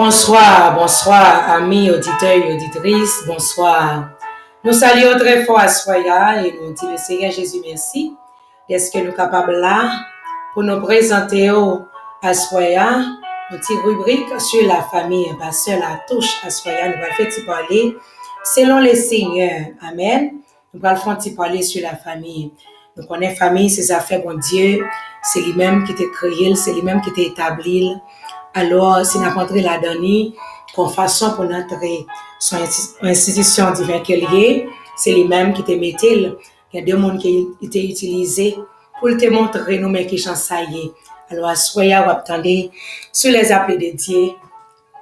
Bonsoir, bonsoir, amis auditeurs et auditrices, bonsoir. Nous saluons très fort à Soya et nous disons le Seigneur Jésus merci. Est-ce que nous sommes capables là pour nous présenter à Soya une petite rubrique sur la famille, parce que la touche à Soya, nous allons faire parler selon le Seigneur. Amen. Nous allons faire parler sur la famille. Nous connaissons la famille, ses affaires, bon Dieu, c'est lui-même qui t'a créé, c'est lui-même qui t'a établi. Alors, si nous rentrons là-dedans, qu'on façon pour entrer son institution divine qui est liée, c'est lui-même qui te met. Il y a deux mondes qui ont été utilisés pour te montrer nous qui sont ça y est. Alors, soyez ou attendez sur les appels de Dieu,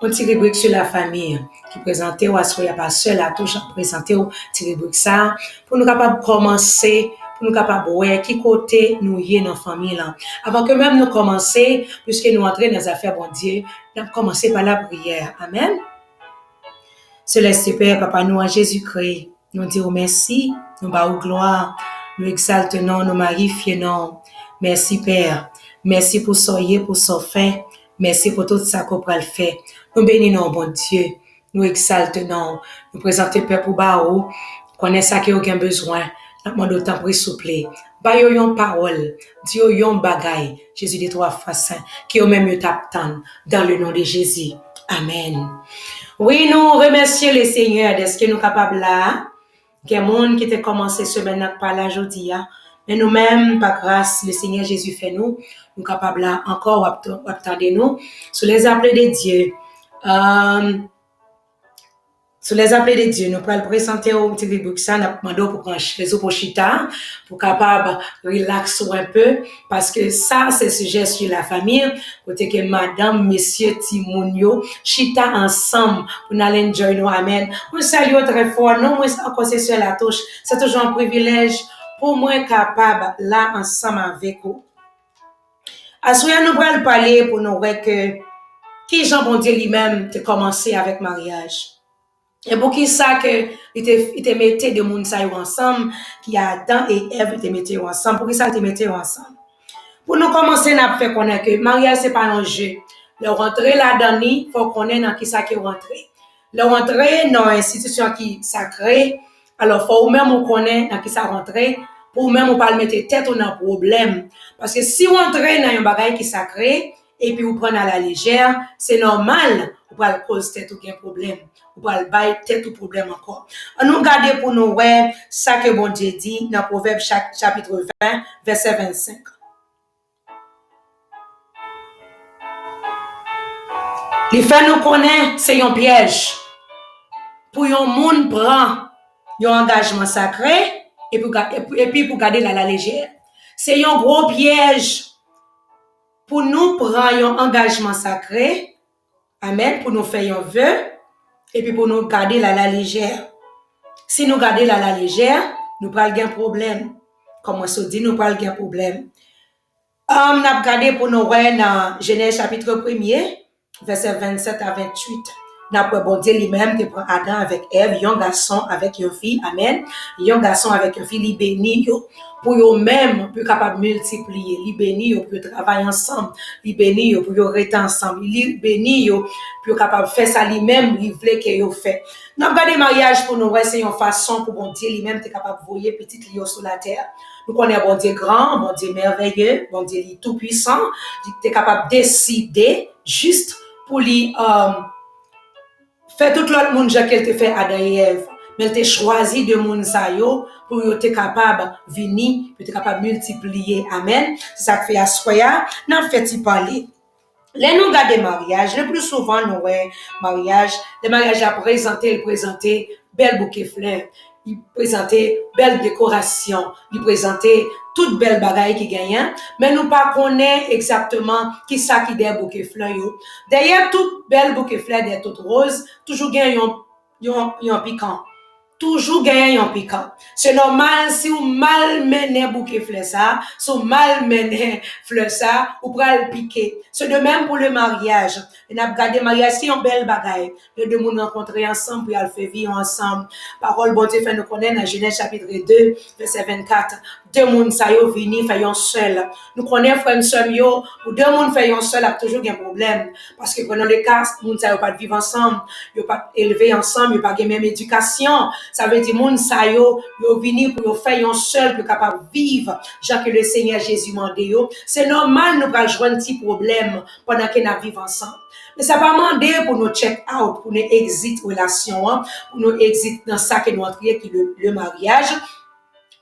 une petite rubrique sur la famille qui présente ou soyez pas seul à touche présenter une petite rubrique ça pour nous capables commencer. Pour nous capables de voir qui côté nous y est dans la famille là. Avant que même nous commencer, puisque nous entrons dans les affaires bon Dieu, nous avons commencé par la prière. Amen. Céleste Père, Papa, nous en Jésus-Christ, nous disons merci, nous bavons gloire, nous exaltons, nous magnifions. Merci Père, merci pour soyez, pour son fait, merci pour tout ça qu'on peut le faire. Nous bénissons bon Dieu, nous exaltons, nous présentons Père pour Bao, connaissons ça qui a aucun besoin. Nous demandons autant pour souple. Ba yo yon parole, Dieu yon bagay, Jésus des trois façons, qui au même t'attend dans le nom de Jésus. Amen. Oui, nous remercions le Seigneur de ce que nous sommes capables là. Il y a des gens qui ont commencé ce semaine par la aujourd'hui. Mais nous-mêmes, par grâce, le Seigneur Jésus fait nous. Nous sommes capables là encore attendre nous sur les appels de Dieu. Sur les appels de Dieu, nous pouvons présenter au petit rubrique ça, nous demandons pour prendre les opochita, pour capable relaxer un peu, parce que ça, c'est sujet sur la famille, côté que madame, monsieur, Timonio, chita ensemble, pour nous aller enjoy nous, amen. Nous saluons très fort, non, moi, encore c'est sur la touche, c'est toujours un privilège pour moi capable là, ensemble avec vous. À ce moment, nous allons parler pour nous voir que, qui Jean bon Dieu lui-même a commencé avec mariage. Et pour qui ça que il te mettait de monde ça ensemble, qui a Adam et Ève te mettait ensemble, pour qui ça te mettait ensemble. Pour nous commencer à faire connaître que mariage c'est pas un jeu. Le rentrer là-dedans, il faut connaître dans qui ça qui rentrer. Le rentrer dans une institution qui sacrée, alors faut même on connaît dans qui ça rentrer, pour même on pas le mettre tête on a problème. Parce que si on entre dans un bagage qui sacré et puis vous prenez à la légère, c'est normal, vous pas le cause tête ou un problème. Ou pas le bail tête ou problème encore. Nous regardons pour nous voir ça que bon Dieu dit dans Proverbe chapitre 20 verset 25. Les fait nous connaît c'est un piège. Pour un monde prend un engagement sacré et puis pour garder la légère. C'est un gros piège pour nous prendre un engagement sacré. Amen, pour nous faire un vœu. Et puis pour nous garder la légère. Si nous gardons la légère, nous pas un problème. Comme on se dit, nous pas un problème. On a regardé pour nous voir dans Genèse chapitre 1er, verset 27 à 28. D'après bon Dieu lui-même, il prend Adam avec Ève, un garçon avec une fille, amen. Un garçon avec une fille, il bénit pour eux-mêmes, pour capable multiplier, il bénit pour travailler ensemble, il bénit pour rester ensemble, il bénit pour capable faire ça lui-même, il voulait qu'il fait. Nous avons des mariages pour nous, c'est une façon pour bon Dieu lui-même, est capable de voyer petit lion sur la terre. Nous connaissons bon Dieu grand, bon Dieu merveilleux, bon Dieu tout puissant, il est capable de décider juste pour lui fait tout l'autre monde qu'elle te fait Adam et Ève, mais elle t'a choisi de monde ça yo pour être capable venir, pour être capable multiplier. Amen. C'est ça que fait Assoya, n'a fait y parler. Les nous gardons mariage, le plus souvent nous ouais mariage, les mariages à présenter belle bouquet fleurs, il présentait belle décoration, il présentait toute belle bagaille qui gagne, mais nous pas connaît exactement qui ça qui des bouquet fleurs yo. D'ailleurs toute belle bouquet fleurs des toutes roses, toujours gagne un piquant. Toujours gagne un piquant. C'est normal si vous mal menez bouquet fleur ça, si vous mal menez fleur ça, vous pourrez le piquer. C'est de même pour le mariage. On a regardé mariage, c'est une belle bagaille. Les deux monde rencontrer ensemble, puis ils fait vivre ensemble. Parole bon Dieu fait nous connaître dans Genèse chapitre 2, verset 24. deux moun sa yo vini fait yon seul. Nous connaissons frère sœur yo, pour deux moun fait yon seul a toujours un problème parce que pendant les cas moun sa yo pas vivre ensemble, yo pas élevé ensemble, yo pas gen même éducation. Ça veut dire moun sa yo vini pour yo faire yon seul pour capable vivre, Jean que le Seigneur Jésus mande yo. C'est normal nous pas joindre petit problème pendant que nous vivons ensemble. Mais ça pas demander pour nous check out, pour nous exit relation, hein, pour nous exit dans ça que nous entrons qui est le mariage.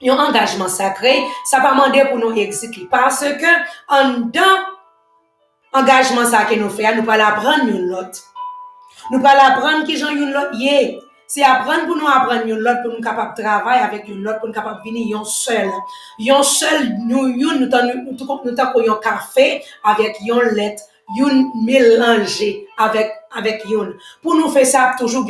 Un engagement sacré, ça pas demander pour nous exit parce que en dedans engagement ça que nous fait, nous pas l'apprendre une autre. Nous pas l'apprendre qui j'en une autre yé. C'est apprendre pour nous apprendre une autre pour nous capable travailler avec une autre pour nous capable venir yon seul. Yon seul nous un café avec yon lettre, yon mélangé avec yon. Pour nous faire ça toujours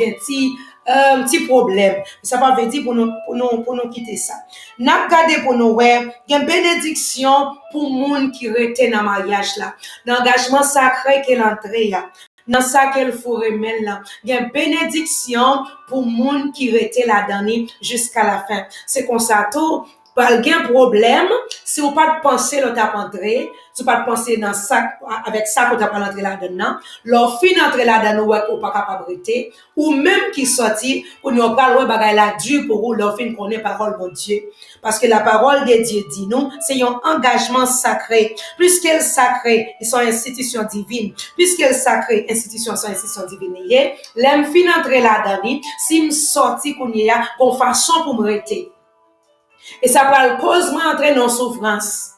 un petit problème. Ça pas veut dire pour nous quitter ça. N'a gardé pour nous ouais, une bénédiction pour monde qui rete dans mariage là. L'engagement sacré qu'elle entrée là. Dans ça qu'elle faut remettre là, il y a une bénédiction pour monde qui rete là-dedans jusqu'à la fin. C'est comme ça tout. Pas de problème, si vous pas de penser l'autre à entrer, si vous pas de penser dans ça, avec ça qu'on t'a pas entrer là-dedans, leur fin entrer là-dedans, ou pas capable de ou même qui sorti, pour nous pas loin bagay la dur pour vous, leur fin connaît parole de Dieu. Parce que la parole de Dieu dit nous, c'est un engagement sacré. Puisqu'elle sacrée, ils sont institutions divines. Puisqu'elle sacrée, institutions sont institutions divines. L'aime fin entrer là-dedans, si me sorti qu'on y a, qu'on façon pour me rester. Et ça va cause moi entrer dans souffrance.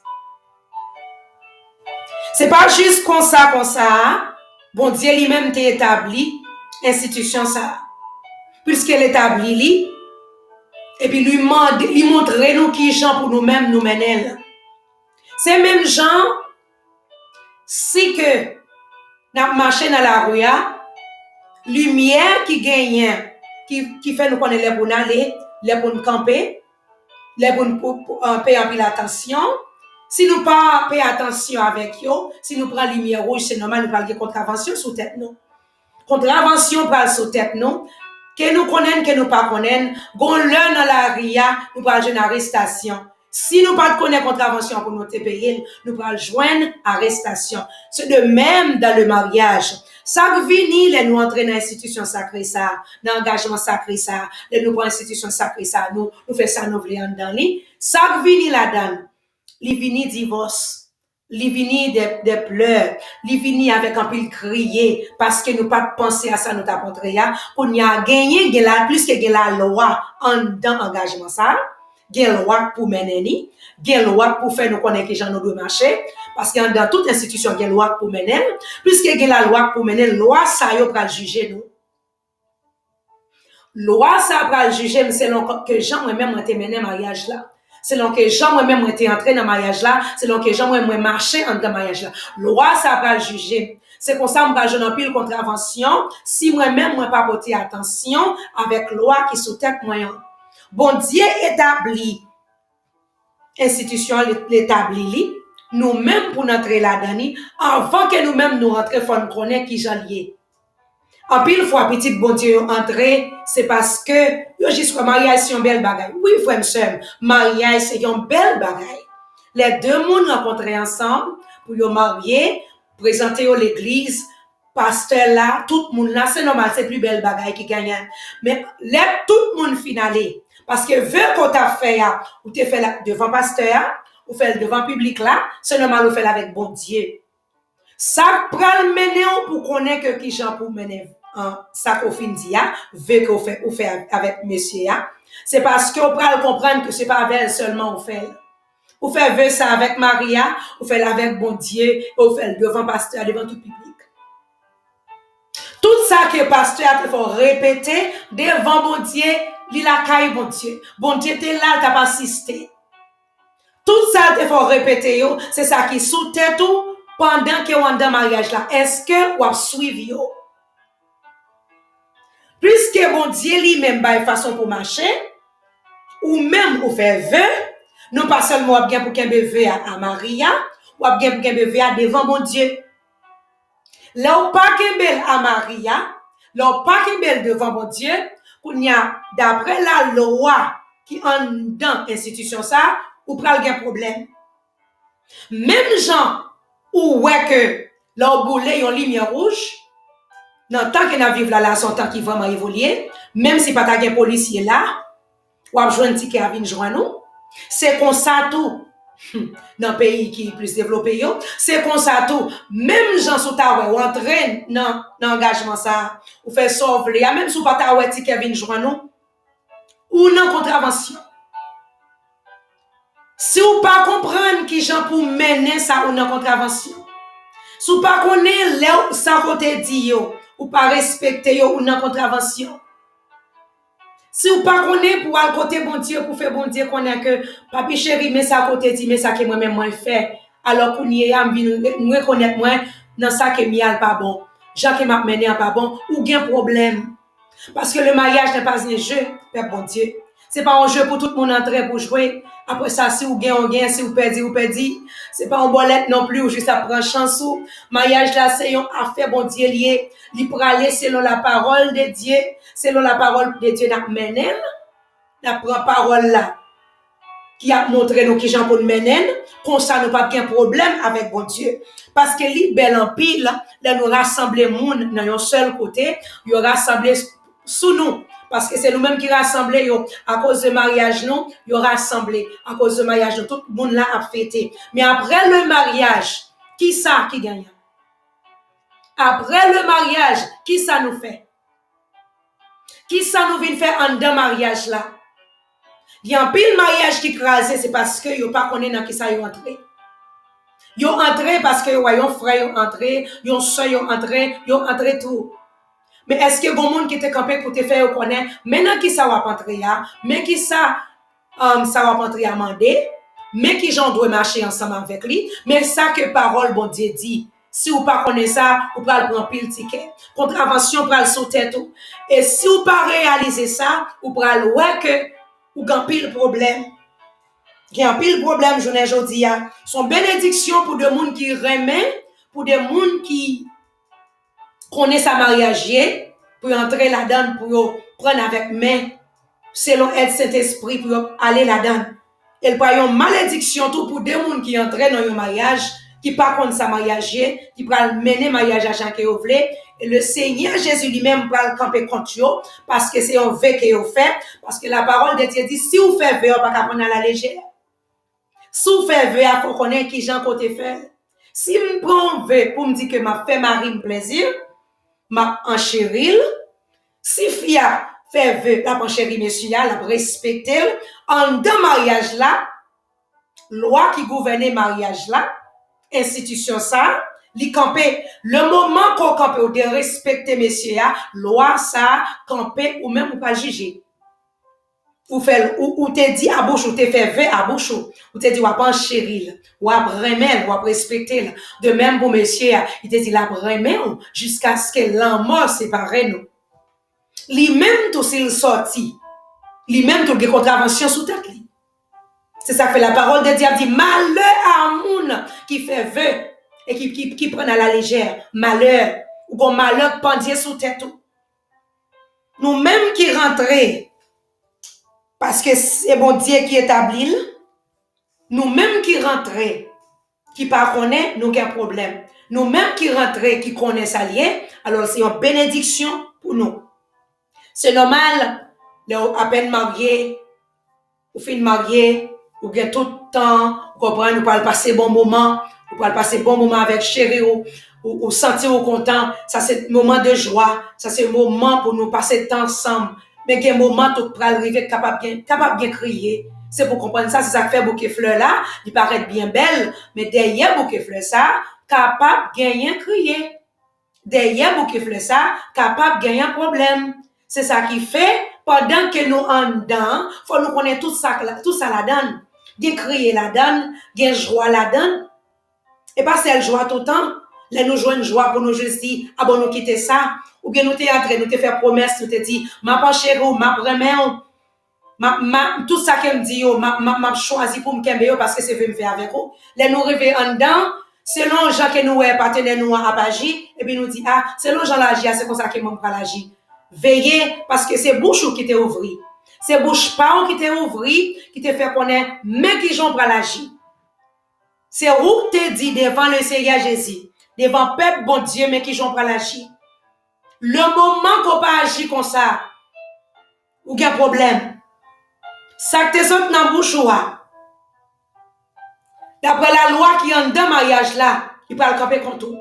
C'est pas juste comme ça, bon Dieu lui-même t'a établi, institution ça. Puisqu'elle établit lui, et puis lui montrer nous qui gens pour nous-mêmes nous mener. C'est même gens, si que, n'a marché dans la rue, lumière qui gagne, qui fait nous connaître les pour aller, les pour nous camper, les bonnes pour payer un peu l'attention. Si nous pas payer attention avec eux, si nous prenons lumière rouge, c'est normal nous parler de contravention sous tête nous. Contravention parle sous tête nous. Que nous connaissons, que nous pas connaissons, gon l'un dans la ria, nous parlons d'une arrestation. Si nous pas connaissons contravention pour nous te payer, nous parlons joindre arrestation. C'est de même dans le mariage. Ça vini les nous entrer dans l'institution sacrée ça, dans l'engagement sacré ça, les nous prendre institution sacrée ça, nous fait ça nous voulons dans lui. Ça vini là-dedans. Li vini divorce, li vini des pleurs, li vini avec un pile crier parce que nous pas penser à ça nous t'a montré ya, pour n'y a gagné la plus que la loi en dans engagement ça. Gen loi pour mener ni, gen loi pour faire nous connaître que gens nous doit marcher parce que dans toute institution gen loi pour mener, puisque gen la loi pour mener, loi ça yo pral juger nous. Loi ça pral juger mais selon que gens moi-même été mener mariage là. Selon que gens moi-même été entré dans mariage là, selon que gens moi-même marché en dans mariage là. Loi ça pral juger. C'est comme ça m'pa jeune en pile contravention si moi-même moi pas porter attention avec loi qui sous tête moyen. Bon Dieu établit, institution l'établit, nous-mêmes pour entrer là-dedans, avant que nous-mêmes nous rentrions, il faut nous connaître qui j'en lié. En pile fois, petit bon Dieu entrer, c'est parce que, yo jusqu'à mariage, c'est une belle bagaille. Oui, frère, monsieur, mariage, c'est une belle bagaille. Les deux mondes rencontrés ensemble, pour yo marier, présenter à l'église, pasteur là, tout le monde là, c'est normal, c'est plus belle bagaille qui gagne. Mais, tout le monde finalé. Parce que vu qu'on t'a fait, ou t'es fait là, devant pasteur, ou fait devant public là, c'est normal ou fait avec bon Dieu. Ça pral mener pour connaître que qui j'en pour mener ça qu'on fin dit vu qu'on fait ou fait avec monsieur c'est parce qu'on pral comprendre que c'est pas avec elle seulement on fait. Ou fait veut ça avec Maria, ou fait avec bon Dieu, ou fait devant pasteur, devant tout public. Tout ça que pasteur a faut répéter devant bon Dieu. Li la caille bon Dieu. Bon Dieu t'es là, t'as pas assisté. Tout ça te faut répéter yo, c'est ça qui sous tête tout pendant que on dans mariage là. Est-ce que ou suivre yo? Puisque bon Dieu lui-même ba façon pour marcher ou même ou faire vœu, non pas seulement bien pour qu'un bébé à Maria, ou bien pour qu'un bébé devant bon Dieu. Là ou pas qu'un à Maria, là ou pas qu'un devant bon Dieu. D'après la loi qui en dans l'institution ça, ou pral gen problème. Même gens, ou ouais que, leur boule yon lumière rouge, dans le temps que nous vivons là, son temps qui vraiment évolué, même si pas ta gen policier là, ou a besoin de ticket à venir joindre nous, c'est comme ça tout. Dans le pays qui est plus développé, c'est comme ça tout. Même gens sous ta ou entrer dans l'engagement ça, ou faire sauver, même sous pas ta ouais ticket venir joindre nous, ou non contravention. Si ou pas comprendre qui gens pour mener ça ou non contravention. Si ou pas connaître là ça côté dit yo, ou pas respecter yo ou non contravention. Si ou pas connaît pour aller côté bon Dieu pour faire bon Dieu connaît que papi chéri mais ça côté dit mais ça que moi même moi fait alors qu'on y est am vinn reconnaître moi dans ça que mial pas bon Jean qui m'a mené pas bon ou gain problème parce que le mariage n'est pas un jeu père bon Dieu c'est pas un jeu pour tout le monde entrer pour jouer après ça si ou gain on gain si ou perdi c'est pas un bolette non plus ou juste à prendre chance ou mariage là c'est une affaire bon Dieu lié li pour aller selon la parole de Dieu selon la parole de Dieu n'a mené n'a prend parole là qui a montré nous qui j'en pour mener comme ça nous pas de problème avec bon Dieu parce que li bel en pile là nous rassembler monde dans un seul côté il rassembler sous nous parce que c'est nous-mêmes qui rassemblés à cause de mariage nous il rassemblé à cause de mariage nous tout le monde là a fêté mais après le mariage qui ça qui gagne après le mariage qui ça nous fait qui ça nous vient faire en deux mariage là il y a un pile mariage qui crasé c'est parce que yo pas connaît dans qui ça yo entré yo entré parce que yon frère yo entré yon soeur yo entré tout mais est-ce que bon monde qui te campé pour te faire connaître maintenant qui ça va entrer là mais qui ça va entrer à mander mais qui j'en doit marcher ensemble avec lui mais ça que parole bon Dieu dit si ou pas connaît ça ou pas le prendre pile ticket contravention pral sauter tout et si ou pas réaliser ça ou pral ouais que ou gan pile problème gen pile problème journée jodi a son bénédiction pour des monde qui remet pour des monde qui connaît sa mariage pour entrer là-dedans pour prendre avec main selon aide Saint-Esprit pour aller là-dedans elle pas une malédiction tout pour des monde qui entrent dans un mariage qui pas contre sa mariage qui va mener mariage à chacun vous voulez et le Seigneur Jésus lui-même va le camper contre vous parce que c'est un vœu que vous fait parce que la parole de Dieu dit si vous faites vœu pas qu'à prendre à la légère si vous faites vœu il faut connaître qui Jean côté fait si me prend vœu pour me dire que m'a fait mari me plaisir m'a enchérir si fia fait vœu la enchérir monsieur la respecter en deux mariage là loi qui gouverne mariage là institution ça li camper le moment qu'on camper ou de respecter messieurs loi ça camper ou même ou pas juger ou fait ou te dit à bouche ou te fait vœu à bouche ou te dit ou pas chérir ou à remettre ou à respecter de même pour messieurs il te dit la remettre jusqu'à ce que la mort sépare nous li même tout s'il sorti li même tout des contraventions sous tête li c'est ça que fait la parole de Dieu dit malheur à moun qui fait vœu et qui prend à la légère malheur ou qu'on malheur pendier sous tête tout nous même qui rentrer parce que c'est bon Dieu qui établit nous même qui rentrer qui pas connaît nous aucun problème nous même qui rentrer qui connaît ça lien alors c'est une bénédiction pour nous c'est normal à peine marié ou fin marié ou bien tout le temps vous comprenez nous pas passer bon moment ou pas passer bon moment avec chéri ou sentir au content ça c'est un moment de joie ça c'est un moment pour nous passer temps ensemble mais quel moment tout pour arriver capable bien crier c'est pour comprendre ça c'est ça fait bouquet fleur là il paraît bien belle mais derrière bouquet fleur ça capable gagner crier derrière bouquet fleur ça capable gagner un problème c'est ça qui fait pendant que nous en dedans faut nous connaître tout ça là-dedans gen crier là-dedans gen joie là-dedans et pas celle joie tout le temps là nous joindre joie pour nous juste dire ah bon nous quitter ça ou bien nous théâtre nous te faire promesse nous te dit m'a pas chéri m'a vraiment tout ça qu'elle me dit m'a choisi pour me kembe parce que c'est veut me faire avec vous là nous rêver en dedans selon Jean que nous est partenaire nous a agir et puis nous dit ah selon Jean l'agir c'est comme ça que moi pas l'agir veillez parce que c'est bouche qui t'est ouvri C'est bouche pas qui te ouvri, qui te fait connaître, mais qui j'en prend l'agir. C'est où te dit devant le Seigneur Jésus, devant peuple bon Dieu, mais qui j'en prend l'agir. Le moment qu'on pas agir comme ça, ou qu'il y a problème, ça que te saute dans bouche ou d'après la loi qui est en deux mariages là, il peut le camper contre tout.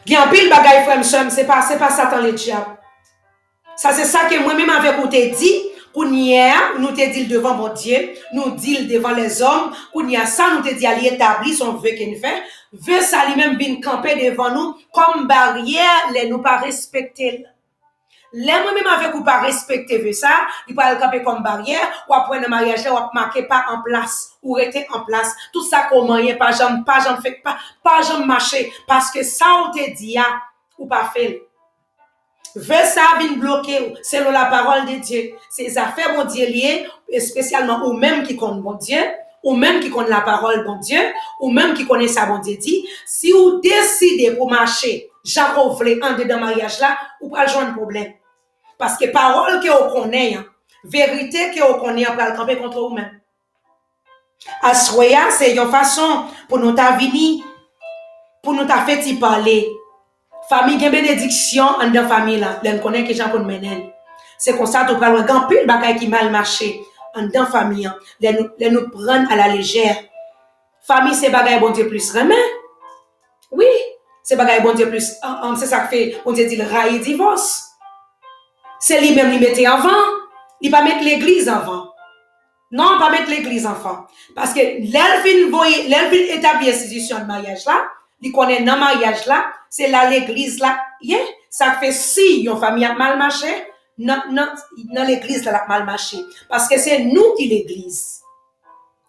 Il y a un pile bagaille frère m'sem, c'est pas Satan le diable. Ça c'est ça que moi-même avec vous te dit, qu'on hier, nous te dit devant mon Dieu, nous dit devant les hommes, qu'on y a ça nous te dit à établir son vœu qu'il fait, vœu ça lui-même bien camper devant nous comme barrière, les nous pas respecter. Les moi-même avec vous pas respecter vœu ça, il pas le camper comme barrière, ou après le mariage là, ou marquer pas en place, ou rester en place. Tout ça comment rien pas jamais fait pas jamais marcher parce que ça on te dit ou pas fait. Vœu ça vient bloquer selon la parole de Dieu. Ces affaires bon Dieu liées, spécialement ou même qui connaît bon Dieu, ou même qui connaît la parole bon Dieu, ou même qui connaît ça bon Dieu dit, si vous décidez pour marcher, Jacob voulait en dedans mariage là, ou pas joindre problème. Parce que parole que vous connaissez, vérité que vous connaissez, on peut le camper contre vous-même. Assoya, c'est une façon pour nous venir, pour nous faire y parler. Famille qui bénédiction en dans famille là, l'on connaît que gens pour mener. C'est comme ça tu parles grand pile bagaille qui mal marché en dans famille, les nous prendre à la légère. Famille c'est bagaille bon Dieu plus remet. Oui, c'est bagaille bon Dieu plus c'est ça que fait on Dieu dit le rail divorce. C'est lui-même lui mettait avant, il pas mettre l'église avant. Non, pas mettre l'église enfant parce que l'elvin établir institution de mariage là, il connaît dans mariage là, c'est là l'église là, yeah, ça fait si une famille a mal marché, non l'église là a mal marché parce que c'est nous qui l'église.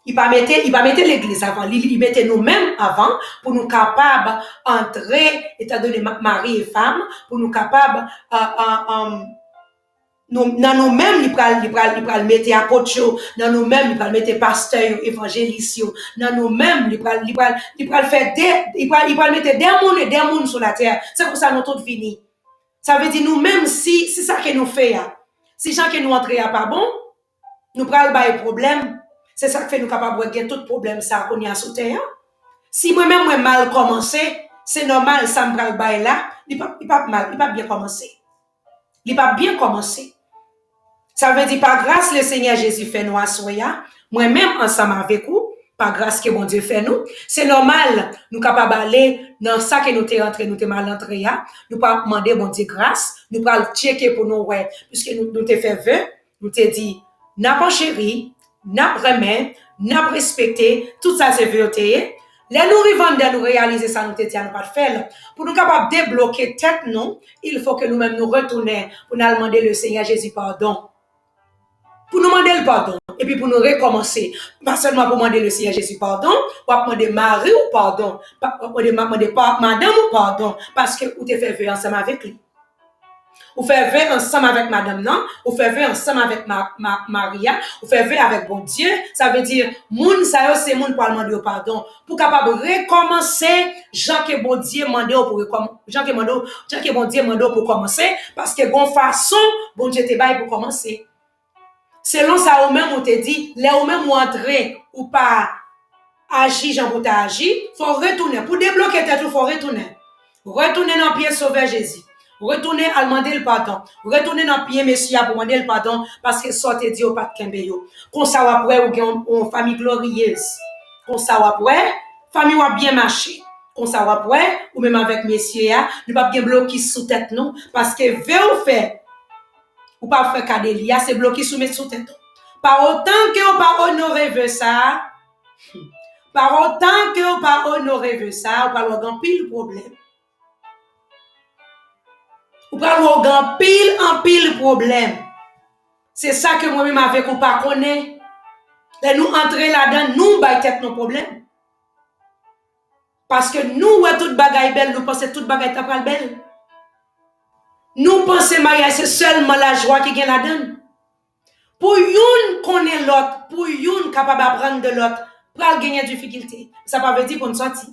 Il pas mettre l'église avant, il mettait nous-mêmes avant pour nous capables entrer étant donné mari et femme pour nous capables nous-mêmes, il pral mettre apôtre, dans nous-mêmes, il pral mettre pasteur, évangéliste, dans nous-mêmes, il pral faire il pral mettre des mondes sur la terre. C'est pour ça nous tous fini. Ça veut dire nous-mêmes, si c'est ça que nous faisons, si gens que nous entrons pas bon, nous pral pas de problème. C'est ça qui fait nous capables de gagner tout problème ça qu'on y a sous terre. Si moi-même, moi mal commencé, c'est normal, ça me pral bail là, il pas bien commencé. Il pas bien commencé. Ça veut dire, par grâce, le Seigneur Jésus fait nous assoya, moi-même ensemble avec vous, par grâce que mon Dieu fait nous, c'est normal, nous capables d'aller dans ça que nous t'es rentré, nous t'es mal entré, nous pas demander mon Dieu grâce, nous pas checker pour nous, ouais, puisque nous t'es fait vœu, nous t'es dit, n'a pas chéri, n'a pas remis, n'a pas respecté, tout ça c'est vœu, les nous revendons, nous réaliser ça, nous t'es dit, nous pas faire. Pour nous capables de débloquer tête, nous, il faut que nous-mêmes nous retournions pour nous demander le Seigneur Jésus pardon. Pour nous demander le pardon et puis pour nous recommencer. Pas seulement pour demander le Seigneur Jésus pardon, ou demander Marie ou pardon, ou demander madame ou pardon, parce que vous te fait vœu ensemble avec lui. Vous faites vœu ensemble avec madame, non? Vous faites vœu ensemble avec Maria, vous faites vœu avec bon Dieu. Ça veut dire, moun sa yo c'est moun pour demander pardon. Pour capable recommencer, Jean que bon Dieu mande pour recommencer. Jean que bon Dieu mande pour commencer, parce que bon façon, bon Dieu te baille pour commencer. Selon ça, ou même, on te dit, là, ou même, ou entrer, ou pas agir, j'en peux agir, faut retourner. Pour débloquer tête, il faut retourner. Retourner dans le pied sauveur Jésus. Retourner à demander le pardon. Retourner dans le pied Messia pour demander le pardon, parce que ça te dit au pas de Kembeyo. Qu'on ça après, ou une famille glorieuse. Qu'on ça après, famille ou bien marché. Qu'on ça après, ou même avec Messia, nous pas bien bloquer sous tête, non, parce que veut faire. Ou pas faire cadélia, c'est bloqué sous mes sous-tête. Par autant que vous pas honorer ça, par autant que vous pas honorer ça, vous pas avoir pile problème. Vous pas avoir pile problème. C'est ça que moi-même avec vous pas connaît. Et nous entrer là-dedans, nous bail tête nos problèmes. Parce que nous, toute bagaille belle, nous pensons toute bagaille tapal belle. Nous pensons mariage c'est seulement la joie qui gagne la donne. Pour une connaître l'autre, pour une capable d'apprendre de l'autre, pour gagner difficulté. Ça ne veut pas dire pour nous sortir.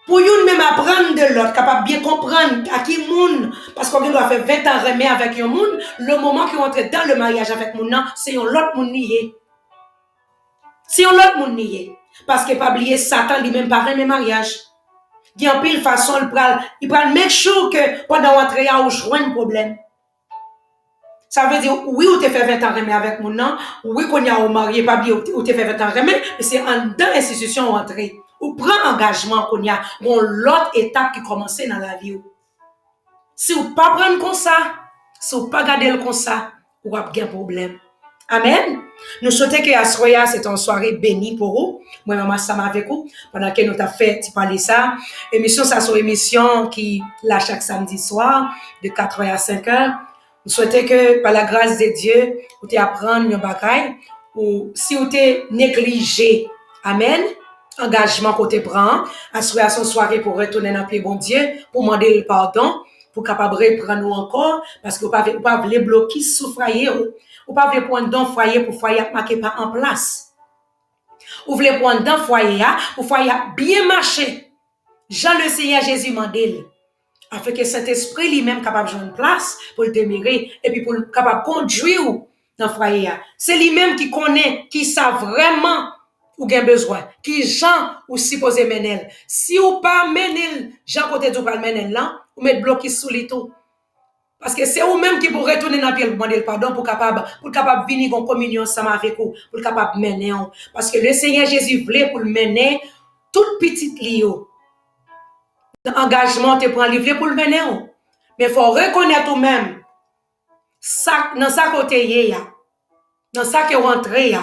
Pour yon même apprendre de l'autre, capable bien comprendre à qui moun, parce qu'on doit faire 20 ans remet avec yon moun, le moment qui rentre dans le mariage avec moun nan, c'est yon l'autre moun nié. C'est yon l'autre moun nié. Parce que pas oublier Satan lui-même pas remet mariage. Il y a en pile façon, il prend make sure que pendant rentrer là, on joue un problème. Ça veut dire, oui, ou te fait 20 ans remet avec moun nan, oui, qu'on y a au marié, pas oublier, ou te fait 20 ans remet, mais c'est en dans l'institution rentrée. Ou prend engagement qu'on y a bon l'autre étape qui commence dans la vie. Si vous pas prendre comme ça, si vous pas garder le comme ça, vous avez un problème. Amen. Nous souhaitons que la soirée, c'est une soirée bénie pour vous. Moi, maman, ça avec vous. Pendant que nous avons fait, tu parlais ça. Émission, ça, c'est une émission qui, là, chaque samedi soir, de 4h à 5h. Nous souhaitons que, par la grâce de Dieu, vous t'appreniez apprendre une bagaille, ou si vous t'es négligé. Amen. Engagement côté prend, assurer son soirée pour retourner dans le pied bon Dieu, pour demander le pardon, pour capable reprendre nous encore, parce que vous pas voulez bloquer sous foyer, vous pas voulez prendre dans foyer pour foyer marqué pas en place. Vous voulez prendre dans foyer pour foyer bien marcher. Jean le Seigneur Jésus mandel, afin que Saint-Esprit lui-même capable de jouer une place pour le demeurer et puis pour capable conduire dans foyer. C'est lui-même qui connaît, qui sait vraiment ou gen besoin qui Jean ou supposé menel si ou pas menel Jean côté du pas menel là ou mettre bloqué sous les tout parce que c'est ou même qui pour retourner dans pied pour demander pardon pour capable venir en communion ensemble avec vous pour capable mener parce que le Seigneur Jésus voulait pour le mener toute petite lio engagement te prend livrer pour le mener mais faut reconnaître ou même ça dans sa côté ya dans ça que rentrer ya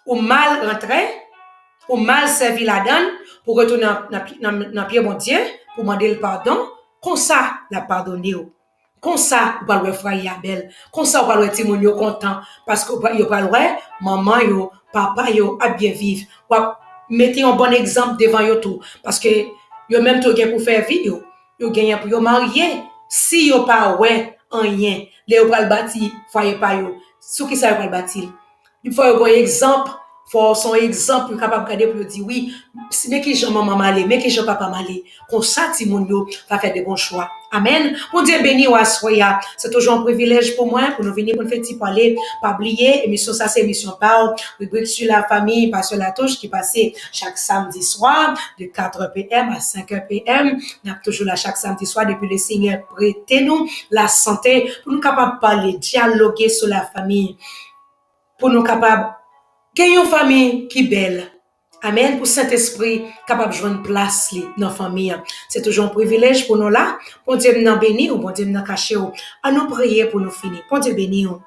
ou mal rentrer ou mal servi la donne pour retourner dans pied bon Dieu pour demander le pardon comme ça la pardonner comme ça ou pas le frère Abel comme ça ou pas le Timonio content parce que yo pas le maman yo papa yo a bien vivre ou mettez un bon exemple devant yo tout parce que yo même tout gain pour faire vie yo gagne pour yo marier si yo pas ouais en rien les ou pas le bâti foyer pas yo sous qui ça pas le bâti il faut un exemple faut son exemple capable de regarder pour dire oui mais qui j'aime maman malé mais qui j'aime papa malé comme ça ti moun yo va faire des bons choix amen bon Dieu béni ou assoya c'est toujours un privilège pour moi pour nous venir pour nous faire petit parler pas oublier émission ça c'est émission parle rubrique sur la famille pas sur la touche qui passait chaque samedi soir de 4 p.m. à 5 p.m. n'a toujours là chaque samedi soir depuis le Seigneur prêtez nous la santé pour nous capable parler dialoguer sur la famille pour nous capable qu'il y ait une famille qui est belle. Amen. Pour Saint-Esprit, capable de jouer une place dans la famille. C'est toujours un privilège pour nous là. Pour Dieu nous bénir ou pour Dieu nous cacher. À nous prier pour nous finir. Pour Dieu bénir.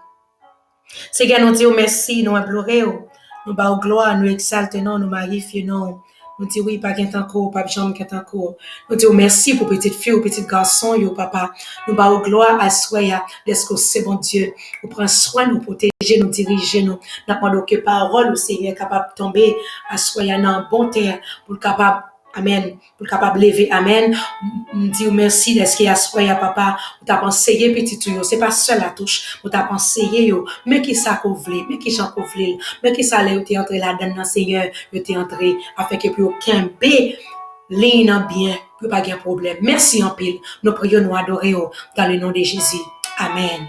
Seigneur, nous disons merci, nous implorons. Nous bas gloire, nous exaltons, nous magnifions. Nous disons oui, pas qu'un temps pas jambe qu'un temps. Nous disons merci pour petite fille ou petit garçon, yo papa. Nous bas gloire à soi, laisse que c'est bon Dieu. Nous prend soin, nous protéger, nous diriger, nous. N'a pas que parole, le Seigneur capable de tomber à soi, dans bon terre, pour capable amen, pour capable lever, amen. Nous disons merci de ce qu'il y a soya papa, ou t'a pensé petit tout, c'est pas seul la touche, ou t'a pensé yo, mais qui ça qu'on voulait, mais qui j'en qu'on voulait, mais qui ça allait, ou t'es entré là-dedans, Seigneur, ou t'es entré, afin que plus aucun bé, l'un bien, plus pas de problème. Merci en pile, nous prions, nous adorons, dans le nom de Jésus. Amen.